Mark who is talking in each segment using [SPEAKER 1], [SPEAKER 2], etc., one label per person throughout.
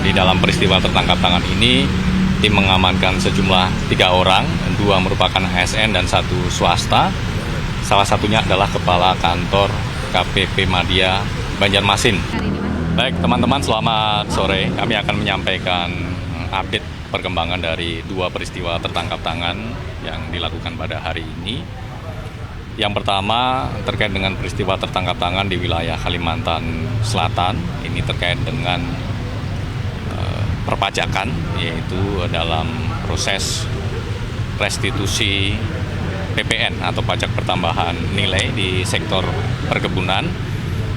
[SPEAKER 1] Di dalam peristiwa tertangkap tangan ini, tim mengamankan sejumlah 3 orang, 2 merupakan ASN dan 1 swasta. Salah satunya adalah Kepala Kantor KPP Madya Banjarmasin. Baik teman-teman, selamat sore. Kami akan menyampaikan update perkembangan dari 2 peristiwa tertangkap tangan yang dilakukan pada hari ini. Yang pertama terkait dengan peristiwa tertangkap tangan di wilayah Kalimantan Selatan. Ini terkait dengan perpajakan, yaitu dalam proses restitusi PPN atau pajak pertambahan nilai di sektor perkebunan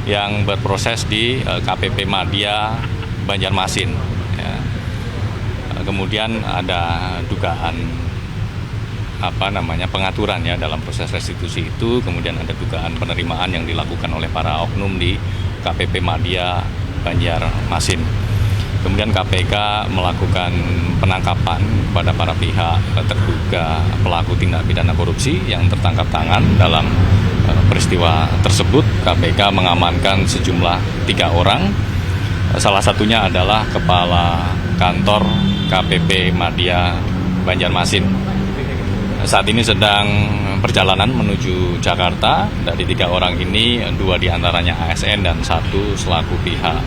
[SPEAKER 1] yang berproses di KPP Madya Banjarmasin. Ya. Kemudian ada dugaan pengaturan ya dalam proses restitusi itu, kemudian ada dugaan penerimaan yang dilakukan oleh para oknum di KPP Madya Banjarmasin. Kemudian KPK melakukan penangkapan pada para pihak terduga pelaku tindak pidana korupsi yang tertangkap tangan dalam peristiwa tersebut. KPK mengamankan sejumlah 3 orang, salah satunya adalah Kepala Kantor KPP Madya Banjarmasin. Saat ini sedang perjalanan menuju Jakarta. Dari 3 orang ini, 2 diantaranya ASN dan 1 selaku pihak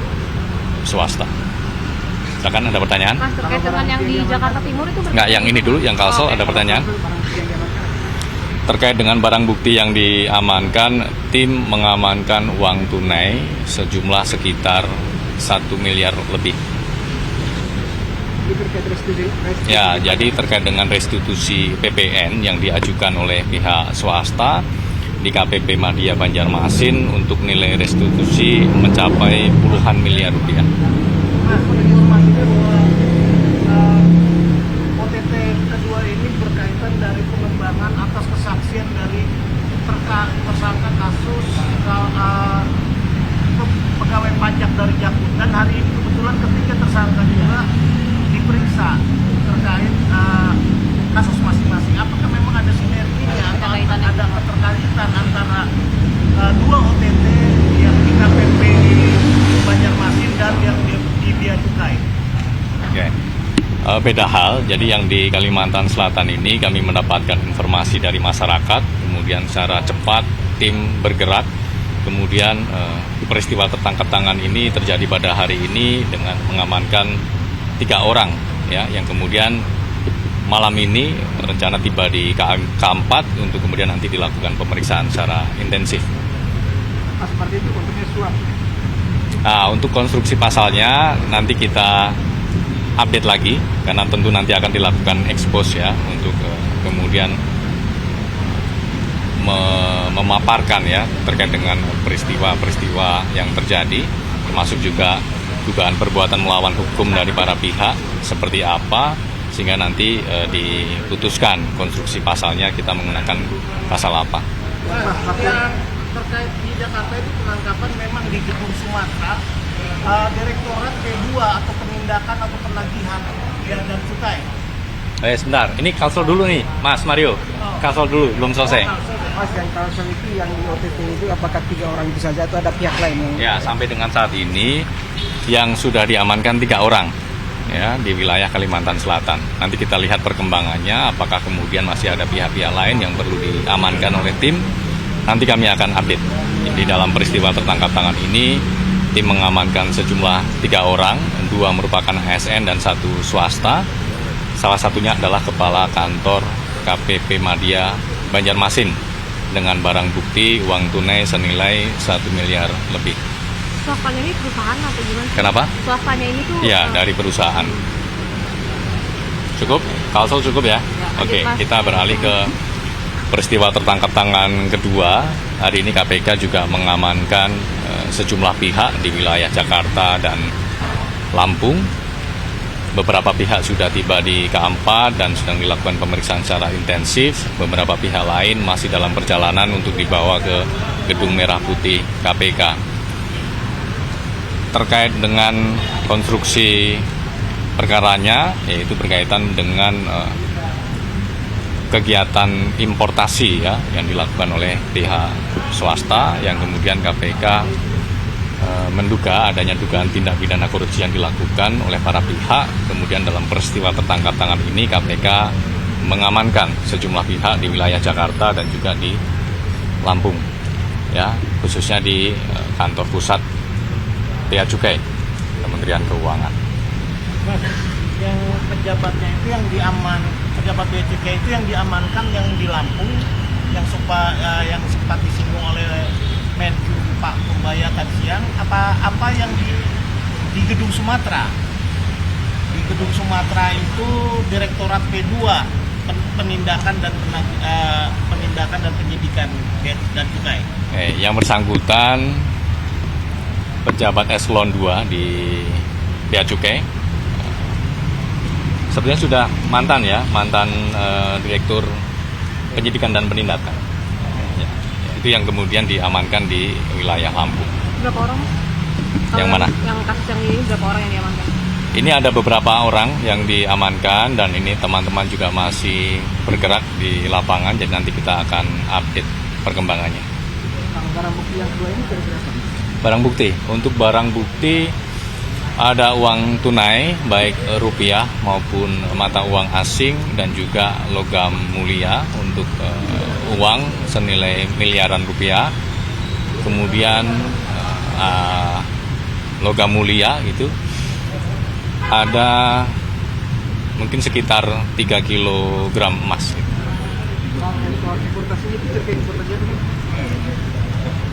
[SPEAKER 1] swasta. Silakan, ada pertanyaan?
[SPEAKER 2] Mas, terkait dengan yang di Jakarta Timur itu
[SPEAKER 1] Enggak, yang ini dulu, yang Kalsel, ada pertanyaan? Terkait dengan barang bukti yang diamankan, tim mengamankan uang tunai sejumlah sekitar 1 miliar lebih. Ya, jadi terkait dengan restitusi PPN yang diajukan oleh pihak swasta di KPP Madya Banjarmasin untuk nilai restitusi mencapai puluhan miliar rupiah.
[SPEAKER 3] Mas, informasinya bahwa OTT kedua ini berkaitan dari pengembangan atas kesaksian dari tersangka kasus pegawai pajak dari Jakut, dan hari ini kebetulan ketiga tersangka juga diperiksa terkait kasus masing-masing. Apakah memang ada sinergi atau ada keterkaitan antara 2 OTT yang di KPP Banjarmasin dan yang di Bea Cukai?
[SPEAKER 1] Oke. Beda hal, jadi yang di Kalimantan Selatan ini kami mendapatkan informasi dari masyarakat, kemudian secara cepat tim bergerak, kemudian peristiwa tertangkap tangan ini terjadi pada hari ini dengan mengamankan 3 orang, ya, yang kemudian malam ini rencana tiba di K4 untuk kemudian nanti dilakukan pemeriksaan secara intensif.
[SPEAKER 3] Seperti itu bentuknya suap.
[SPEAKER 1] Nah, untuk konstruksi pasalnya nanti kita update lagi, karena tentu nanti akan dilakukan expose ya untuk kemudian memaparkan ya terkait dengan peristiwa-peristiwa yang terjadi, termasuk juga dugaan perbuatan melawan hukum dari para pihak seperti apa, sehingga nanti diputuskan konstruksi pasalnya kita menggunakan pasal apa.
[SPEAKER 3] Yang terkait di Jakarta itu penangkapan memang di Gedung Sumatera, Direktorat P2 atau penindakan atau penagihan bea dan cukai.
[SPEAKER 1] Sebentar, ini Kalsel dulu nih, Mas Mario. Kalsel dulu, belum selesai.
[SPEAKER 4] Mas, yang Kalsel itu yang di OTT itu apakah 3 orang itu saja atau ada pihak lain yang...
[SPEAKER 1] Ya, sampai dengan saat ini yang sudah diamankan 3 orang ya di wilayah Kalimantan Selatan. Nanti kita lihat perkembangannya, apakah kemudian masih ada pihak-pihak lain yang perlu diamankan oleh tim. Nanti kami akan update. Di dalam peristiwa tertangkap tangan ini, tim mengamankan sejumlah 3 orang, 2 merupakan ASN dan 1 swasta. Salah satunya adalah Kepala Kantor KPP Madya Banjarmasin dengan barang bukti uang tunai senilai 1 miliar lebih.
[SPEAKER 2] Swastanya ini perusahaan atau gimana?
[SPEAKER 1] Kenapa?
[SPEAKER 2] Swastanya ini tuh
[SPEAKER 1] Ya, dari perusahaan. Cukup? Kalsel cukup ya? Oke, kita beralih ke peristiwa tertangkap tangan kedua. Hari ini KPK juga mengamankan sejumlah pihak di wilayah Jakarta dan Lampung. Beberapa pihak sudah tiba di K4 dan sedang dilakukan pemeriksaan secara intensif. Beberapa pihak lain masih dalam perjalanan untuk dibawa ke Gedung Merah Putih KPK. Terkait dengan konstruksi perkaranya, yaitu berkaitan dengan kegiatan importasi ya yang dilakukan oleh pihak swasta yang kemudian KPK menduga adanya dugaan tindak pidana korupsi yang dilakukan oleh para pihak. Kemudian dalam peristiwa tertangkap tangan ini KPK mengamankan sejumlah pihak di wilayah Jakarta dan juga di Lampung, ya, khususnya di kantor pusat Bea Cukai Kementerian Keuangan.
[SPEAKER 3] Mas, yang pejabatnya itu yang pejabat Bea Cukai itu yang diamankan yang di Lampung, yang sempat disinggung oleh Menku Pak Purbaya tadi siang, apa yang di Gedung Sumatera? Di Gedung Sumatera itu Direktorat P2 penindakan dan penyidikan dan cukai.
[SPEAKER 1] Yang bersangkutan pejabat eselon 2 di Bea Cukai, sebenarnya sudah mantan Direktur Penyidikan dan Penindakan. Itu yang kemudian diamankan di wilayah Lampung.
[SPEAKER 2] Berapa orang?
[SPEAKER 1] Yang mana?
[SPEAKER 2] Yang kasus yang ini berapa orang yang diamankan?
[SPEAKER 1] Ini ada beberapa orang yang diamankan dan ini teman-teman juga masih bergerak di lapangan, jadi nanti kita akan update perkembangannya.
[SPEAKER 4] Barang bukti yang kedua ini kira-kira apa?
[SPEAKER 1] Barang bukti, untuk barang bukti ada uang tunai baik rupiah maupun mata uang asing dan juga logam mulia untuk uang senilai miliaran rupiah. Kemudian logam mulia itu ada mungkin sekitar 3 kg emas.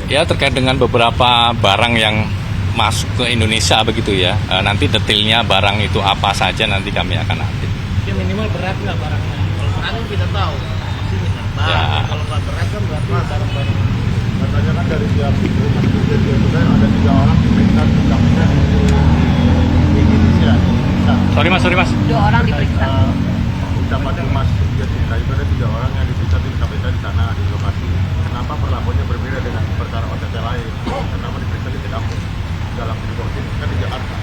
[SPEAKER 1] Ya, terkait dengan beberapa barang yang masuk ke Indonesia begitu ya. Nanti detailnya barang itu apa saja nanti kami akan update.
[SPEAKER 3] Ya minimal berat nggak barangnya? Kalau berat kita tahu. Ya. Kalau nggak berat kan berat barang-barang.
[SPEAKER 5] Katanya kan dari pihak rumah kerja dia juga ada 3 orang diperiksa tentangnya di Indonesia.
[SPEAKER 1] Sorry mas.
[SPEAKER 2] 2 orang diperiksa.
[SPEAKER 5] Ucapan Humas Kerja itu ada 3 orang yang diperiksa di KPK di sana di lokasi. Kenapa perlakuannya berbeda dengan perkara OTT lain? Kenapa diperiksa di kampus dalam situasi kan di Jakarta?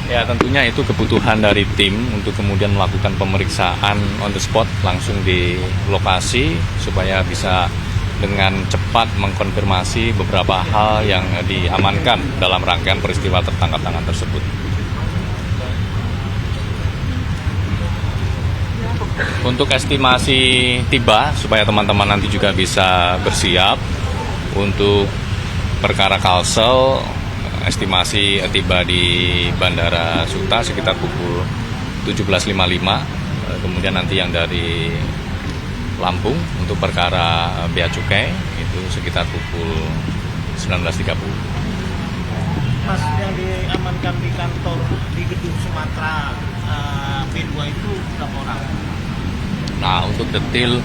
[SPEAKER 1] Ya, tentunya itu kebutuhan dari tim untuk kemudian melakukan pemeriksaan on the spot langsung di lokasi supaya bisa dengan cepat mengkonfirmasi beberapa hal yang diamankan dalam rangkaian peristiwa tertangkap tangan tersebut. Untuk estimasi tiba supaya teman-teman nanti juga bisa bersiap untuk perkara Kalsel, estimasi tiba di Bandara Suta sekitar pukul 17.55. Kemudian nanti yang dari Lampung untuk perkara Bea Cukai itu sekitar pukul 19.30.
[SPEAKER 3] Mas, yang diamankan di kantor di Gedung Sumatera P2 itu berapa orang?
[SPEAKER 1] Nah, untuk detail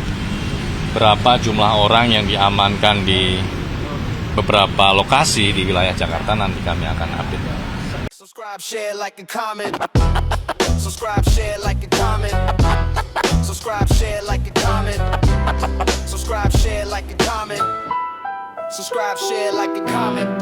[SPEAKER 1] berapa jumlah orang yang diamankan di beberapa lokasi di wilayah Jakarta nanti kami akan update.
[SPEAKER 6] Subscribe, share, like, and comment. Subscribe, share, like, and comment. Subscribe, share, like, and comment. Subscribe, share, like, and comment. Subscribe, share, like, and comment.